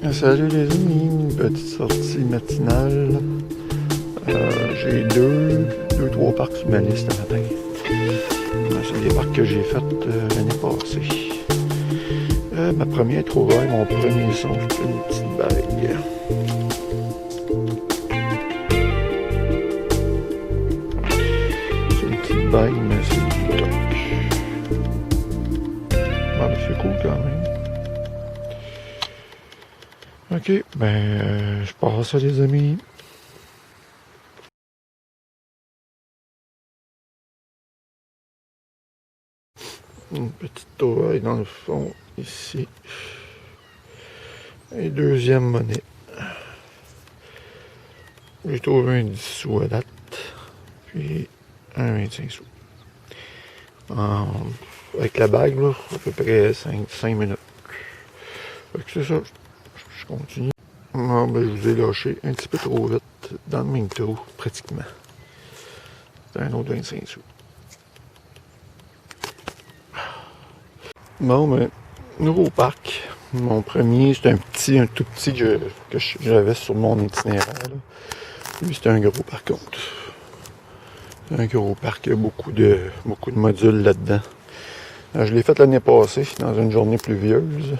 Salut les amis, une petite sortie matinale. J'ai trois parcs sur ma liste ce matin. C'est des parcs que j'ai fait l'année passée. Ma première trouvaille, mon premier son, c'est une petite bague. C'est une petite bague, mais c'est du toc. Ben, c'est cool quand même. Ok, je passe ça les amis. Une petite trouvaille dans le fond, ici. Et deuxième monnaie. J'ai trouvé un 10 sous à date. Puis un 25 sous. Avec la bague, là, à peu près 5 minutes. Fait que c'est ça. Je continue. Je vous ai lâché un petit peu trop vite dans le même trou, pratiquement. C'est un autre 25 sous. Nouveau parc. Mon premier, c'est un tout petit que j'avais sur mon itinéraire. Là. Lui, c'est un gros par contre. C'est un gros parc, il y a beaucoup de modules là-dedans. Je l'ai fait l'année passée, dans une journée pluvieuse.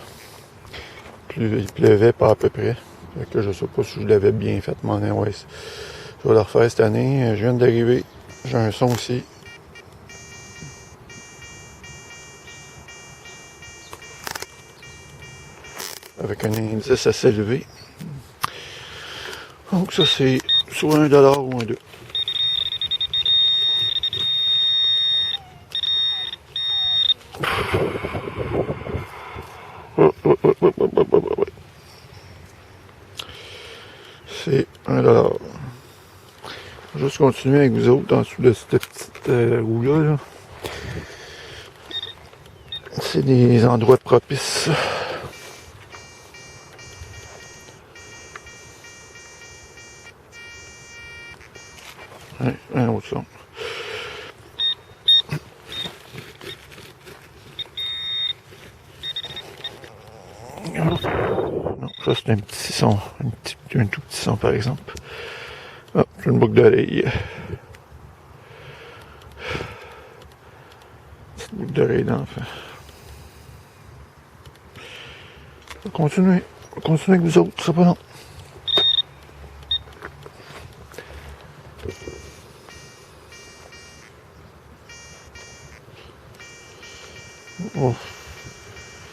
Il pleuvait pas à peu près. Fait que je sais pas si je l'avais bien fait, mais ouais, je vais le refaire cette année. Je viens d'arriver. J'ai un son aussi. Avec un indice assez élevé. Donc ça c'est soit $1 ou un 2. C'est $1. Je vais juste continuer avec vous autres en dessous de cette petite roue-là. Là. C'est des endroits propices. Ouais, un autre son. Non, ça c'est un petit son, un tout petit son par exemple. Ah, j'ai une boucle d'oreille. Petite boucle d'oreille d'enfant. On va continuer avec vous autres, c'est pas long. Oh.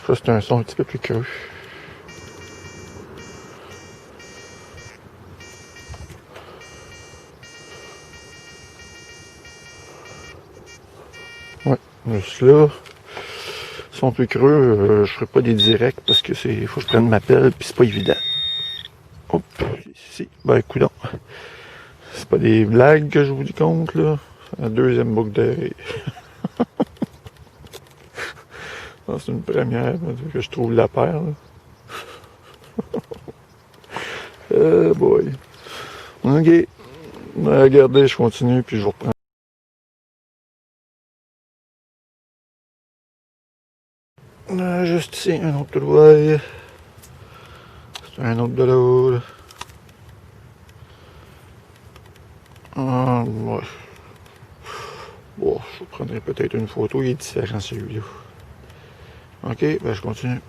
Ça c'est un son un petit peu plus creux. Ouais, juste là, son plus creux, je ferai pas des directs parce que faut que je prenne ma pelle puis c'est pas évident. Hop, ici, coudonc. C'est pas des blagues que je vous dis compte là. C'est la deuxième boucle d'oreille. C'est une première que je trouve la paire. Boy. Ok. Regardez, je continue puis je vous reprends. Juste ici, un autre trouvaille. C'est un autre de l'autre. Ouais. Bon, je vous prendrai peut-être une photo, il est différent celui-là. Ok, je continue.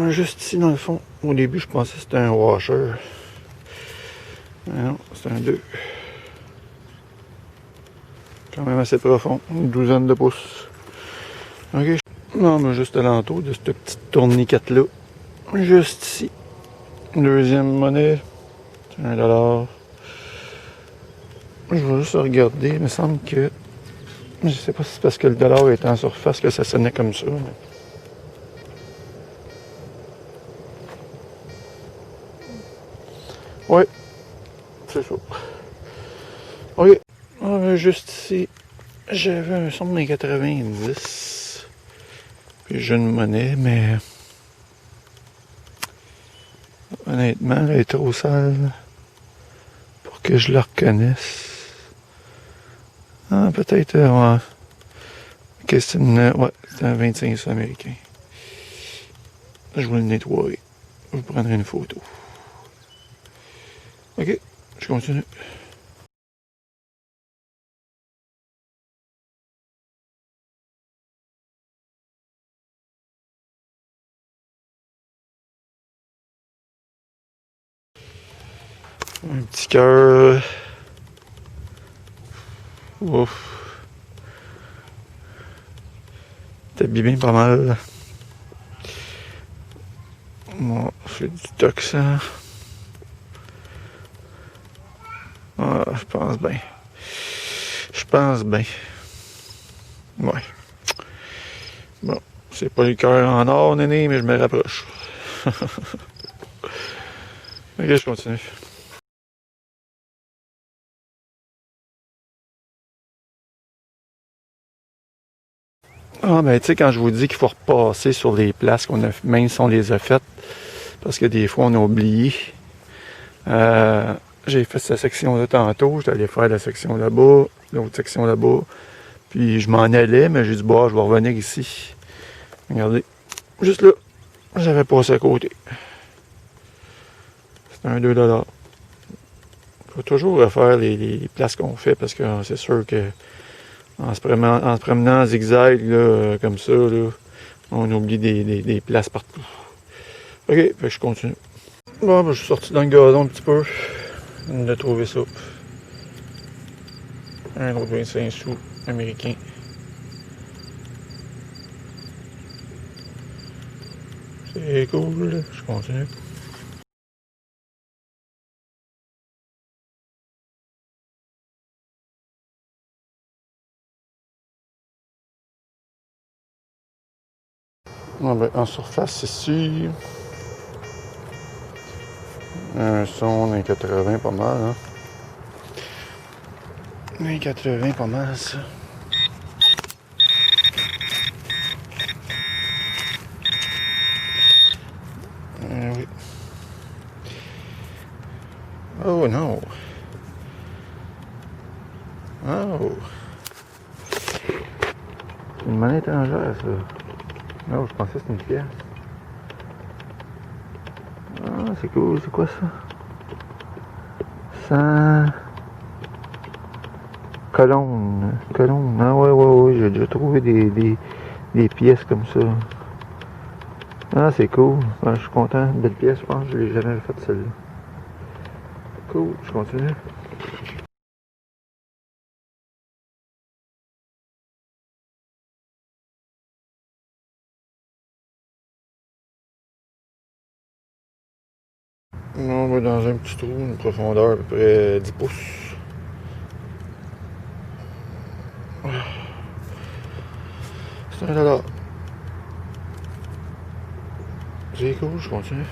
Juste ici dans le fond, au début je pensais que c'était un washer. Mais non, c'est un 2. Quand même assez profond, une douzaine de pouces. Ok. Non, mais juste alentour de cette petite tourniquette là. Juste ici. Deuxième monnaie. C'est $1. Je vais juste regarder, il me semble que. Je sais pas si c'est parce que le dollar est en surface que ça sonnait comme ça. Mais... ouais, c'est ça. Ok. Juste ici, j'avais un son de 90. Puis j'ai une monnaie, mais honnêtement, elle est trop sale. que je le reconnaisse. Ah, peut-être, ouais. Ok, c'est un 25 sous américain. Je vais le nettoyer. Je prendrai une photo. Ok, je continue. Un petit cœur. Ouf. T'es bien pas mal. Bon, c'est du toxin. Ah, je pense bien. Je pense bien. Ouais. Bon, c'est pas le cœur en or, néné, mais je me rapproche. Ok, je continue. Ah, ben, tu sais, quand je vous dis qu'il faut repasser sur les places qu'on a, même si on les a faites, parce que des fois, on a oublié. J'ai fait cette section-là tantôt, j'étais allé faire la section là-bas, l'autre section là-bas, puis je m'en allais, mais j'ai dit, bah, je vais revenir ici. Regardez, juste là, j'avais passé à côté. C'était un 2$. Faut toujours refaire les places qu'on fait, parce que c'est sûr que en se promenant en zigzag, là, comme ça, là, on oublie des places partout. Ok, fait que je continue. Bon, ben, je suis sorti dans le gazon un petit peu. On a trouvé ça. Un autre 25 sous américain. C'est cool, là. Je continue. Ah ben, en surface ici, un son d'un 80 pas mal, hein. Un 80 pas mal, ça. Oui. Oh non. Oh. C'est une monnaie étrangère, ça. Non, je pensais que c'était une pièce. Ah, c'est cool. C'est quoi ça? 100... Colonne. Colonne. Ah ouais. J'ai déjà trouvé des pièces comme ça. Ah, c'est cool. Ah, je suis content. Belle pièce, je pense. Je l'ai jamais fait celle-là. Cool. Je continue. On va dans un petit trou, une profondeur à peu près 10 pouces. C'est un dollar. C'est cool, je continue.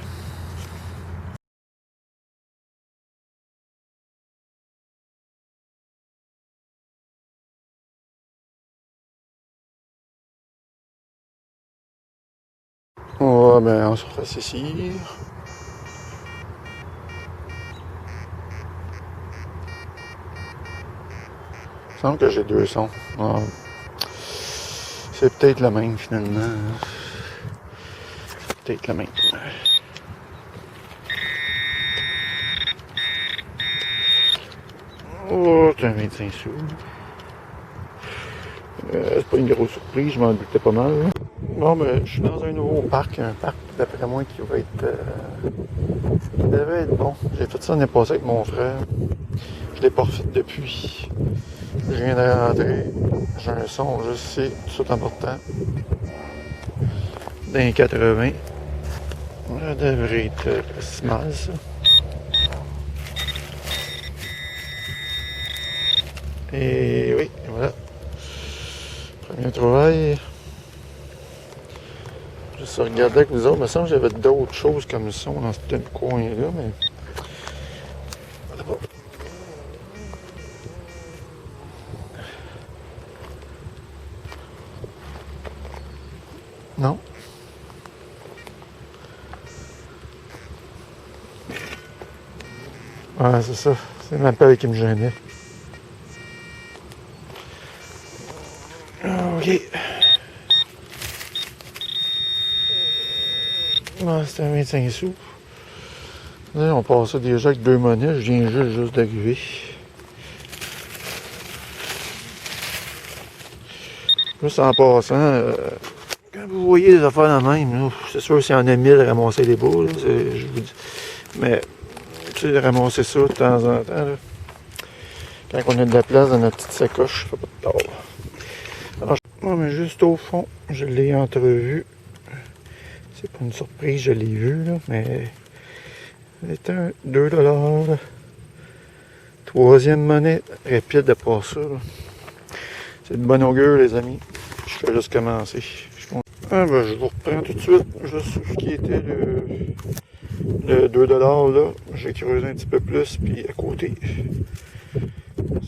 Ouais, ben en surface ici. Il me semble que j'ai deux sons. Ah, c'est peut-être le même finalement. Peut-être le même. Oh, c'est un 25 sous. C'est pas une grosse surprise, je m'en doutais pas mal. Bon, ben, je suis dans un nouveau parc, un parc d'après moi qui va être. Qui devait être bon. J'ai fait ça l'année passée avec mon frère. Je l'ai pas refait depuis. Je viens de rentrer. J'ai un son, je sais, tout important. D'un 80. Ça devrait être pas si mal, ça. Et oui, voilà. Premier travail. Je regardais avec vous autres, il me semble que j'avais d'autres choses comme ça dans ce petit coin-là, mais. Non. Ouais, c'est ça. C'est ma pelle qui me gênait. Ok. Ah, c'était un 25 sous. Là, on passait déjà avec 2 monnaies. Je viens juste d'arriver. Juste en passant, quand vous voyez les affaires de même, c'est sûr s'il y en a 1000 à ramasser des boules, je vous dis. Mais, tu sais, ramasser ça de temps en temps, là, quand on a de la place dans notre petite sacoche, ça fait pas de tort. Alors, moi, mais juste au fond, je l'ai entrevu. C'est pas une surprise, je l'ai vu, là, mais c'est un 2$. Là. Troisième monnaie rapide à part ça. C'est de bonne augure, les amis. Je fais juste commencer. Je vous reprends tout de suite juste sur ce qui était le 2$ là. J'ai creusé un petit peu plus, puis à côté,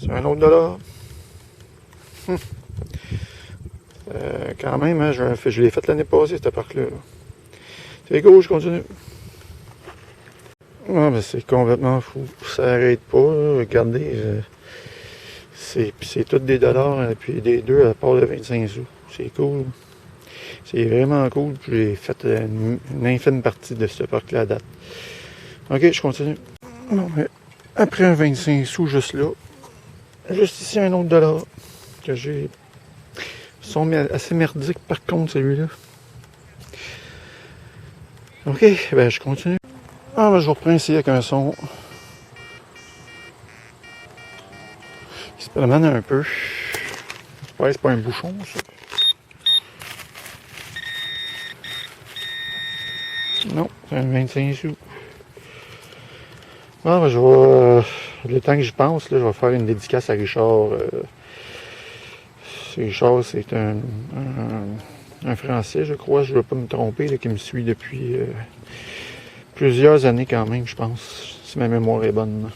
c'est un autre dollar. Quand même, hein, je l'ai fait l'année passée, cette parc-là. C'est cool, je continue. Ah, ben c'est complètement fou. Ça n'arrête pas, là. Regardez. C'est tout des dollars, puis des 2 à part de 25 sous. C'est cool. C'est vraiment cool. J'ai fait une infime partie de ce parc-là à date. Ok, je continue. Bon, mais après un 25 sous juste là, juste ici un autre dollar que j'ai. Ils sont assez merdiques par contre celui-là. Ok, ben je continue. Ah ben je reprends ici avec un son qui se promène un peu. Ouais, c'est pas un bouchon ça. Non, c'est un 25 sous. Ah ben je vais. Le temps que j'y pense, là, je vais faire une dédicace à Richard. Richard, c'est un Français, je crois, je ne vais pas me tromper, là, qui me suit depuis plusieurs années quand même, je pense, si ma mémoire est bonne.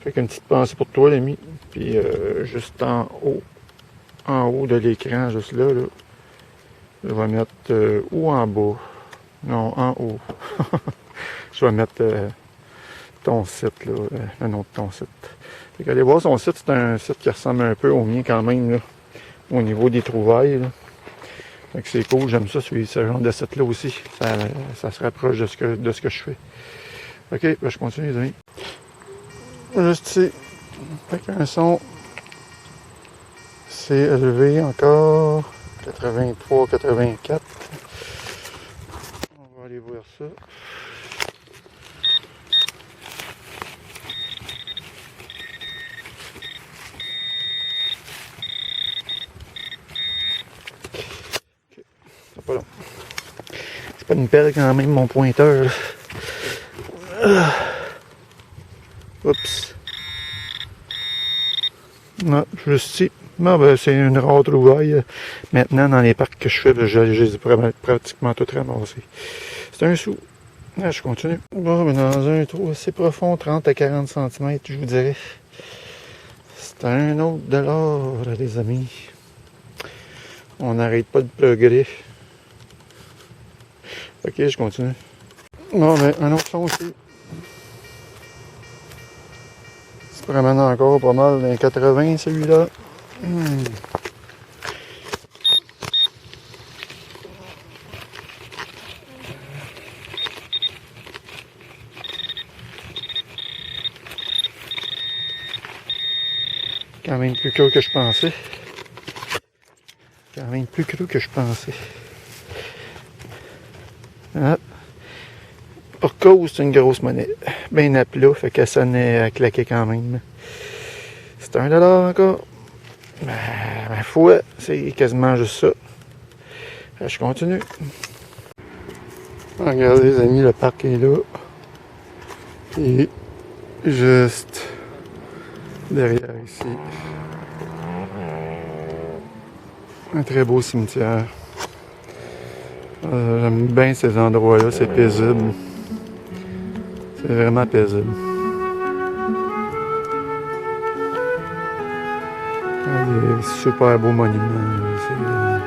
Fait qu'une petite pensée pour toi, l'ami. Puis juste en haut de l'écran, juste là, je vais mettre, ou en bas, non, en haut. Je vais mettre ton site, là, le nom de ton site. Fait qu'allez voir son site, c'est un site qui ressemble un peu au mien quand même, là, au niveau des trouvailles. Là. Fait que c'est cool, j'aime ça, ce genre de site-là aussi. Ça se rapproche de ce que je fais. Ok, ben je continue les amis. Juste ici, avec un son, c'est élevé encore, 83, 84. On va aller voir ça. C'est pas long. C'est pas une pelle quand même, mon pointeur. Oups. Non, juste ici. Non, ben, c'est une rare trouvaille. Maintenant, dans les parcs que je fais, je les ai pratiquement toutes ramassées. C'est un sou. Là, je continue. Bon, ben, dans un trou assez profond, 30 à 40 cm, je vous dirais. C'est un autre dollar, là, les amis. On n'arrête pas de pleurer. Ok, je continue. Bon, ben, un autre son aussi. Il se promène encore pas mal dans les 80, celui-là. Quand même plus creux que je pensais. Quand même plus creux que je pensais. Ah. Pour cause, c'est une grosse monnaie. Ben à plat, fait que ça n'est à claquer quand même. C'est $1 encore. Ma foi, c'est quasiment juste ça. Je continue. Regardez les amis, le parc est là. Et juste derrière ici, un très beau cimetière. J'aime bien ces endroits-là, c'est paisible. C'est vraiment paisible. Des super beaux monuments.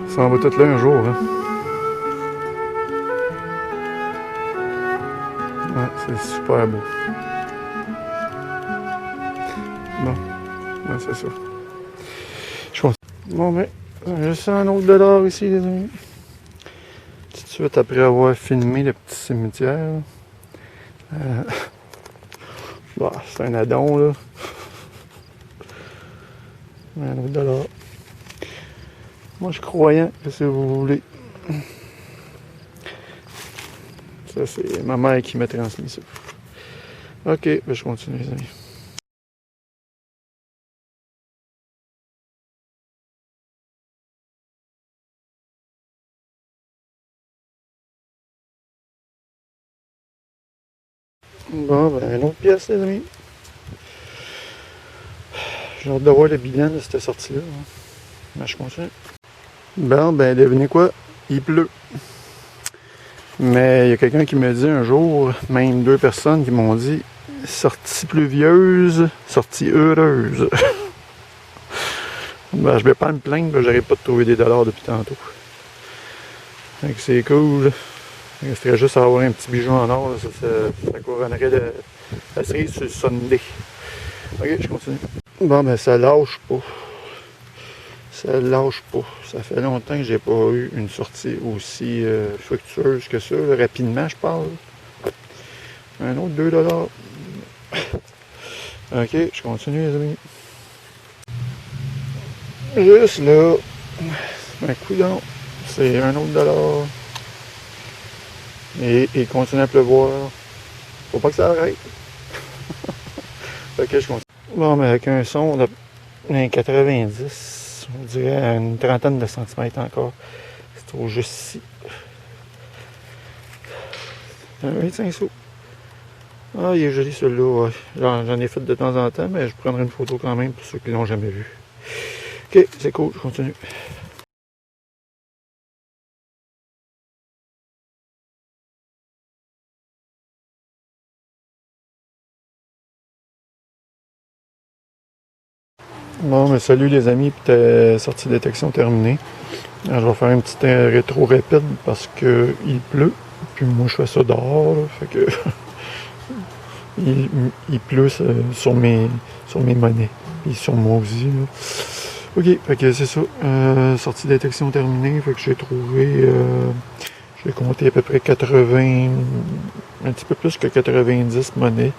Ça en va tout là un jour. Hein. Ouais, c'est super beau. Bon, ouais, c'est ça. Je pense. Bon, ben, juste un autre dollar ici, les amis. Tout de suite après avoir filmé le petit cimetière. Bah, c'est un addon, là. Un autre dollar. Moi, je suis croyant, que si vous voulez. Ça, c'est ma mère qui m'a transmis ça. Ok, ben, je continue, les amis. Bon, ben, une autre pièce, les amis. J'ai hâte de voir le bilan de cette sortie-là. Hein. Ben, je continue. Bon, ben, devinez quoi? Il pleut. Mais il y a quelqu'un qui m'a dit un jour, même 2 personnes qui m'ont dit sortie pluvieuse, sortie heureuse. Ben, je vais pas me plaindre, j'arrive pas de trouver des dollars depuis tantôt. Donc c'est cool. Il resterait juste à avoir un petit bijou en or, ça couronnerait la cerise sur le Sunday. Ok, je continue. Bon, ben ça lâche pas. Ça lâche pas. Ça fait longtemps que j'ai pas eu une sortie aussi fructueuse que ça. Là, rapidement, je parle. Un autre 2 $. Ok, je continue, les amis. Juste là. Un coup d'an. C'est un autre dollar. Et il continue à pleuvoir. Faut pas que ça arrête. Ok, je continue. Bon, mais avec un son d'un 90, on dirait à une trentaine de centimètres encore. C'est trop juste ici. Un 25 sous. Ah, il est joli celui-là. Ouais. J'en ai fait de temps en temps, mais je prendrai une photo quand même pour ceux qui l'ont jamais vu. Ok, c'est cool, je continue. Bon, mais salut les amis, puis sortie détection terminée. Alors, je vais faire une petite rétro rapide parce que il pleut. Puis moi, je fais ça dehors, là, fait que il pleut sur mes monnaies. Puis sur moi aussi. Là. Ok, fait que c'est ça. Sortie détection terminée. Fait que j'ai trouvé. J'ai compté à peu près 80. Un petit peu plus que 90 monnaies.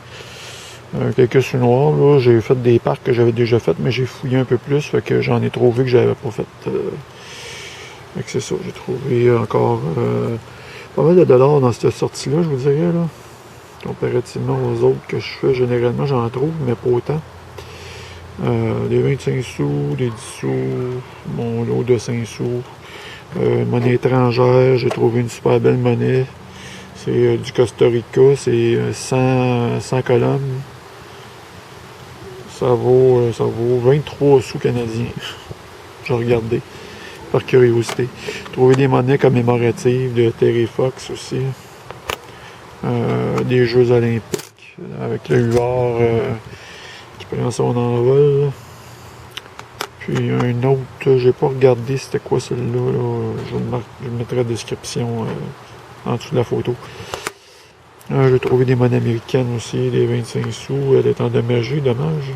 Quelques sous noirs. Là. J'ai fait des parcs que j'avais déjà fait, mais j'ai fouillé un peu plus. Fait que j'en ai trouvé que j'avais pas fait. Fait que c'est ça. J'ai trouvé encore pas mal de dollars dans cette sortie-là, je vous dirais. Là. Comparativement aux autres que je fais, généralement, j'en trouve, mais pas autant. Des 25 sous, des 10 sous, mon lot de 5 sous. Monnaie étrangère, j'ai trouvé une super belle monnaie. C'est du Costa Rica, c'est 100 colonnes. Ça vaut 23 sous canadiens. J'ai regardé, par curiosité. Trouvé des monnaies commémoratives de Terry Fox aussi. Des Jeux olympiques, avec le huard qui prend son envol. Puis un autre, j'ai pas regardé c'était quoi celui-là. Là. Je mettrai la description en dessous de la photo. J'ai trouvé des monnaies américaines aussi, des 25 sous. Elle est endommagée, dommage.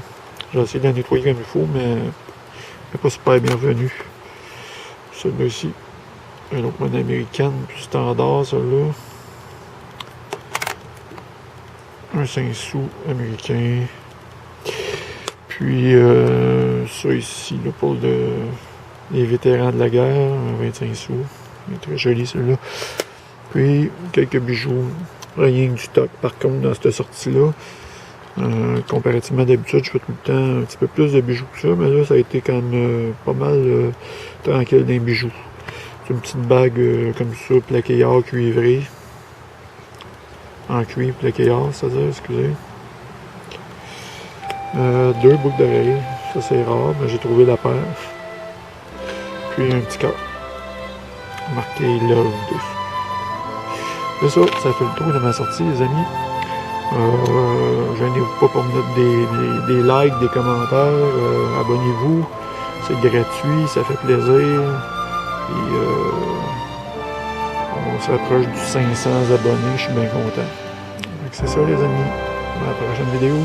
J'ai essayé de la nettoyer comme il faut, mais elle n'est pas super bienvenue. Celui-ci, une autre monnaie américaine, plus standard, celle-là. Un 5 sous américain. Puis ça ici, là, pour les vétérans de la guerre, un 25 sous. Il est très joli celui-là. Puis quelques bijoux, rien que du stock. Par contre, dans cette sortie-là, comparativement d'habitude, je fais tout le temps un petit peu plus de bijoux que ça, mais là, ça a été quand même pas mal tranquille d'un bijoux. C'est une petite bague comme ça, plaqué or cuivré. En cuivre, plaqué or, c'est-à-dire, excusez. 2 boucles d'oreilles, ça c'est rare, mais j'ai trouvé la paire. Puis un petit cœur, marqué Love dessus. C'est ça, ça fait le tour de ma sortie, les amis. Gênez-vous pas pour me mettre des likes, des commentaires, abonnez-vous, c'est gratuit, ça fait plaisir. Puis on s'approche du 500 abonnés, je suis bien content. C'est ça les amis. À la prochaine vidéo.